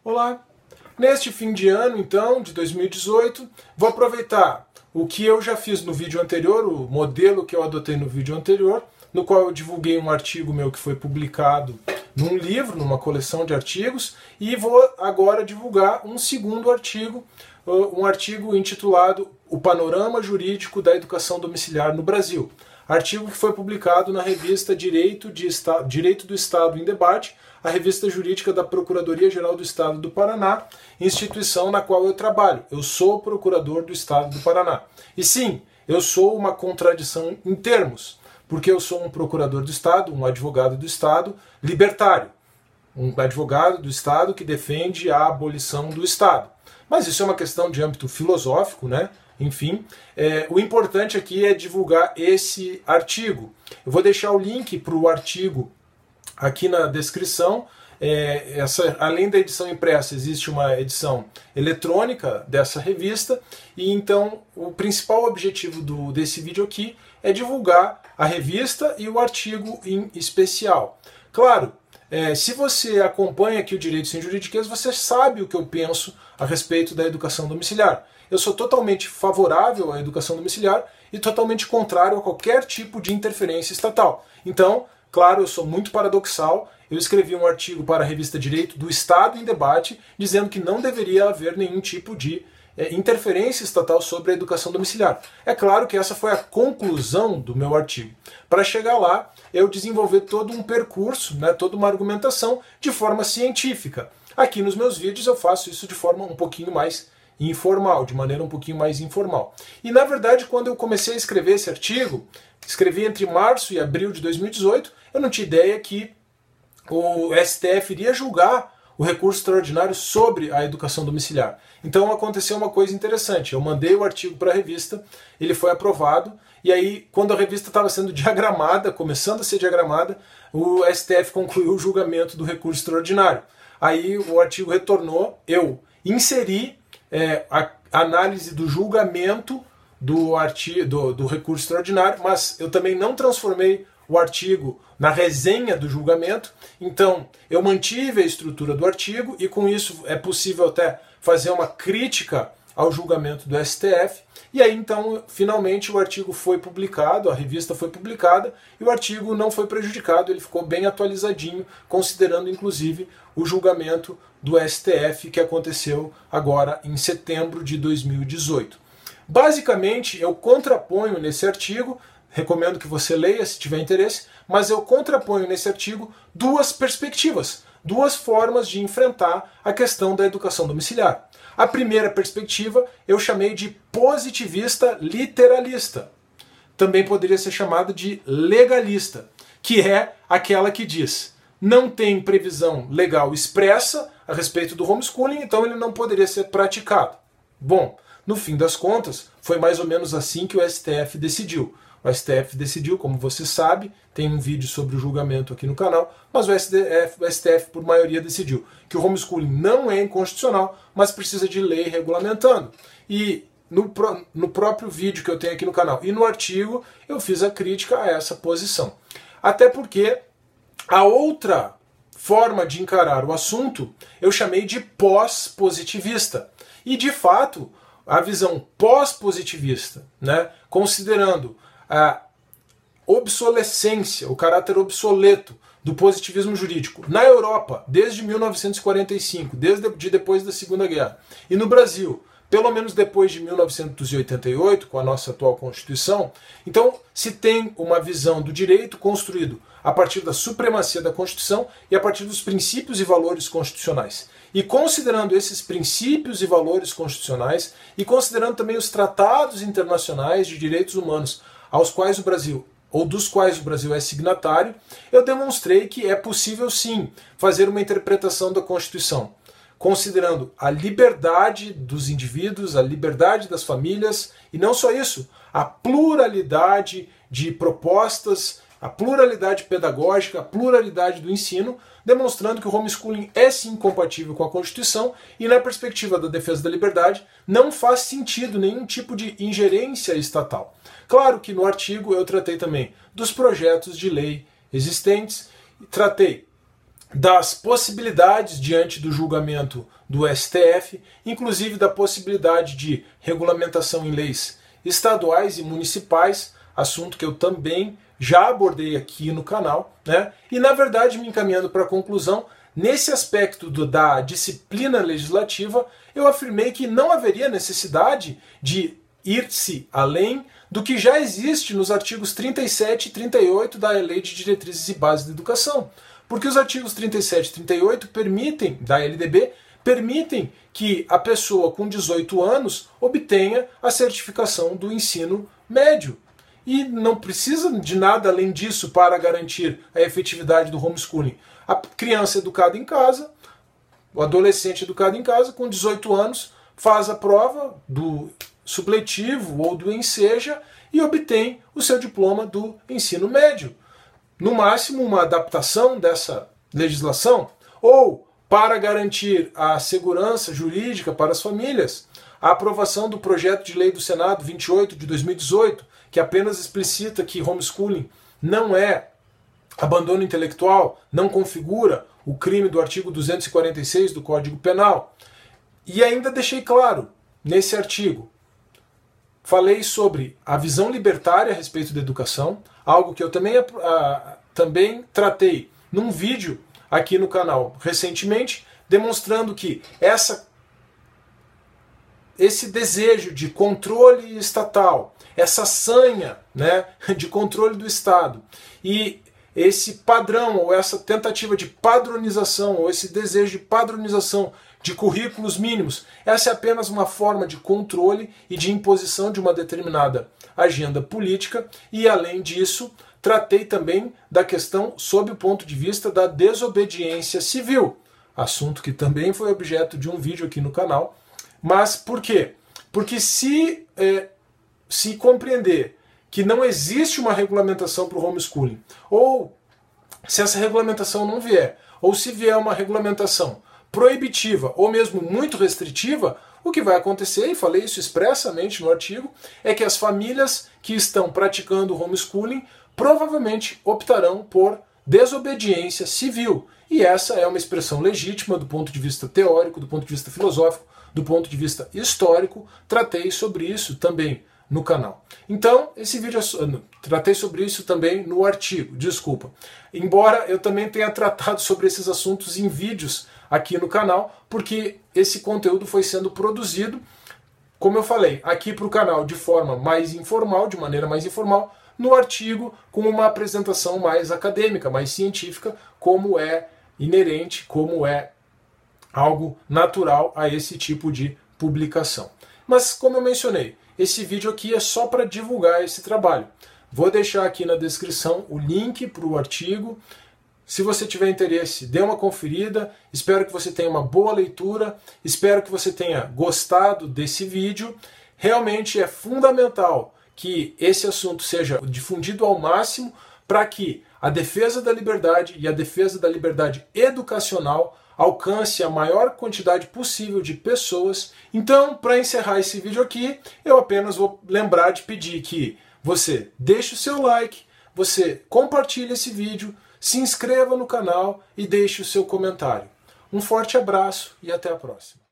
Olá! Neste fim de ano, então, de 2018, vou aproveitar o que eu já fiz no vídeo anterior, o modelo que eu adotei no vídeo anterior, no qual eu divulguei um artigo meu que foi publicado num livro, numa coleção de artigos, e vou agora divulgar um segundo artigo, um artigo intitulado O Panorama Jurídico da Educação Domiciliar no Brasil. Artigo que foi publicado na revista Direito do Estado em Debate, a revista jurídica da Procuradoria-Geral do Estado do Paraná, instituição na qual eu trabalho. Eu sou procurador do Estado do Paraná. E sim, eu sou uma contradição em termos, porque eu sou um procurador do Estado, um advogado do Estado libertário, um advogado do Estado que defende a abolição do Estado. Mas isso é uma questão de âmbito filosófico, né? Enfim, o importante aqui é divulgar esse artigo. Eu vou deixar o link para o artigo aqui na descrição. Além da edição impressa, existe uma edição eletrônica dessa revista, e então o principal objetivo desse vídeo aqui é divulgar a revista e o artigo em especial. Claro, se você acompanha aqui o Direito Sem Juridiquês, você sabe o que eu penso a respeito da educação domiciliar. Eu sou totalmente favorável à educação domiciliar e totalmente contrário a qualquer tipo de interferência estatal. Então, claro, eu sou muito paradoxal. Eu escrevi um artigo para a revista Direito do Estado em Debate, dizendo que não deveria haver nenhum tipo de interferência estatal sobre a educação domiciliar. É claro que essa foi a conclusão do meu artigo. Para chegar lá, eu desenvolvi todo um percurso, toda uma argumentação de forma científica. Aqui nos meus vídeos eu faço isso de forma um pouquinho mais informal, de maneira um pouquinho mais informal. E na verdade, quando eu comecei a escrever esse artigo, escrevi entre março e abril de 2018, eu não tinha ideia que o STF iria julgar o recurso extraordinário sobre a educação domiciliar. Então aconteceu uma coisa interessante. Eu mandei o artigo para a revista, ele foi aprovado, e aí quando a revista estava sendo diagramada, começando a ser diagramada, o STF concluiu o julgamento do recurso extraordinário. Aí o artigo retornou, eu inseri a análise do julgamento do recurso extraordinário, mas eu também não transformei o artigo na resenha do julgamento. Então eu mantive a estrutura do artigo e com isso é possível até fazer uma crítica ao julgamento do STF. E aí então finalmente o artigo foi publicado, a revista foi publicada e o artigo não foi prejudicado, ele ficou bem atualizadinho, considerando inclusive o julgamento do STF que aconteceu agora em setembro de 2018. Basicamente eu contraponho nesse artigo, recomendo que você leia se tiver interesse, mas eu contraponho nesse artigo duas perspectivas, duas formas de enfrentar a questão da educação domiciliar. A primeira perspectiva eu chamei de positivista literalista. Também poderia ser chamada de legalista, que é aquela que diz: não tem previsão legal expressa a respeito do homeschooling, então ele não poderia ser praticado. Bom, no fim das contas, foi mais ou menos assim que o STF decidiu. O STF decidiu, como você sabe, tem um vídeo sobre o julgamento aqui no canal, mas o STF por maioria decidiu que o homeschooling não é inconstitucional, mas precisa de lei regulamentando. E no próprio vídeo que eu tenho aqui no canal e no artigo, eu fiz a crítica a essa posição. Até porque a outra forma de encarar o assunto eu chamei de pós-positivista. E de fato, a visão pós-positivista, considerando a obsolescência, o caráter obsoleto do positivismo jurídico na Europa desde 1945, desde depois da Segunda Guerra, e no Brasil, pelo menos depois de 1988, com a nossa atual Constituição, então se tem uma visão do direito construído a partir da supremacia da Constituição e a partir dos princípios e valores constitucionais. E considerando esses princípios e valores constitucionais, e considerando também os tratados internacionais de direitos humanos aos quais o Brasil, ou dos quais o Brasil é signatário, eu demonstrei que é possível sim fazer uma interpretação da Constituição, considerando a liberdade dos indivíduos, a liberdade das famílias, e não só isso, a pluralidade de propostas, a pluralidade pedagógica, a pluralidade do ensino, demonstrando que o homeschooling é sim compatível com a Constituição e, na perspectiva da defesa da liberdade, não faz sentido nenhum tipo de ingerência estatal. Claro que no artigo eu tratei também dos projetos de lei existentes, tratei das possibilidades diante do julgamento do STF, inclusive da possibilidade de regulamentação em leis estaduais e municipais, assunto que eu também já abordei aqui no canal, né? E na verdade, me encaminhando para a conclusão, nesse aspecto da disciplina legislativa, eu afirmei que não haveria necessidade de ir-se além do que já existe nos artigos 37 e 38 da Lei de Diretrizes e Bases da Educação. Porque os artigos 37 e 38 da LDB permitem que a pessoa com 18 anos obtenha a certificação do ensino médio. E não precisa de nada além disso para garantir a efetividade do homeschooling. A criança educada em casa, o adolescente educado em casa, com 18 anos, faz a prova do supletivo ou do Enseja e obtém o seu diploma do ensino médio. No máximo, uma adaptação dessa legislação, ou, para garantir a segurança jurídica para as famílias, a aprovação do projeto de lei do Senado 28 de 2018, que apenas explicita que homeschooling não é abandono intelectual, não configura o crime do artigo 246 do Código Penal. E ainda deixei claro, nesse artigo, falei sobre a visão libertária a respeito da educação, algo que eu também tratei num vídeo aqui no canal recentemente, demonstrando que esse desejo de controle estatal, essa sanha, né, de controle do Estado e esse padrão ou essa tentativa de padronização ou esse desejo de padronização de currículos mínimos, essa é apenas uma forma de controle e de imposição de uma determinada agenda política e, além disso, tratei também da questão sob o ponto de vista da desobediência civil, assunto que também foi objeto de um vídeo aqui no canal. Mas por quê? Porque se compreender que não existe uma regulamentação para o homeschooling, ou se essa regulamentação não vier, ou se vier uma regulamentação proibitiva ou mesmo muito restritiva, o que vai acontecer, e falei isso expressamente no artigo, é que as famílias que estão praticando o homeschooling provavelmente optarão por desobediência civil. E essa é uma expressão legítima do ponto de vista teórico, do ponto de vista filosófico, do ponto de vista histórico. Tratei sobre isso também no canal. Então, esse vídeo tratei sobre isso também no artigo, desculpa. Embora eu também tenha tratado sobre esses assuntos em vídeos aqui no canal, porque esse conteúdo foi sendo produzido, como eu falei, aqui para o canal de forma mais informal, de maneira mais informal, no artigo com uma apresentação mais acadêmica, mais científica, como é inerente, como é algo natural a esse tipo de publicação. Mas, como eu mencionei, esse vídeo aqui é só para divulgar esse trabalho. Vou deixar aqui na descrição o link para o artigo. Se você tiver interesse, dê uma conferida. Espero que você tenha uma boa leitura. Espero que você tenha gostado desse vídeo. Realmente é fundamental que esse assunto seja difundido ao máximo para que a defesa da liberdade e a defesa da liberdade educacional alcance a maior quantidade possível de pessoas. Então, para encerrar esse vídeo aqui, eu apenas vou lembrar de pedir que você deixe o seu like, você compartilhe esse vídeo, se inscreva no canal e deixe o seu comentário. Um forte abraço e até a próxima.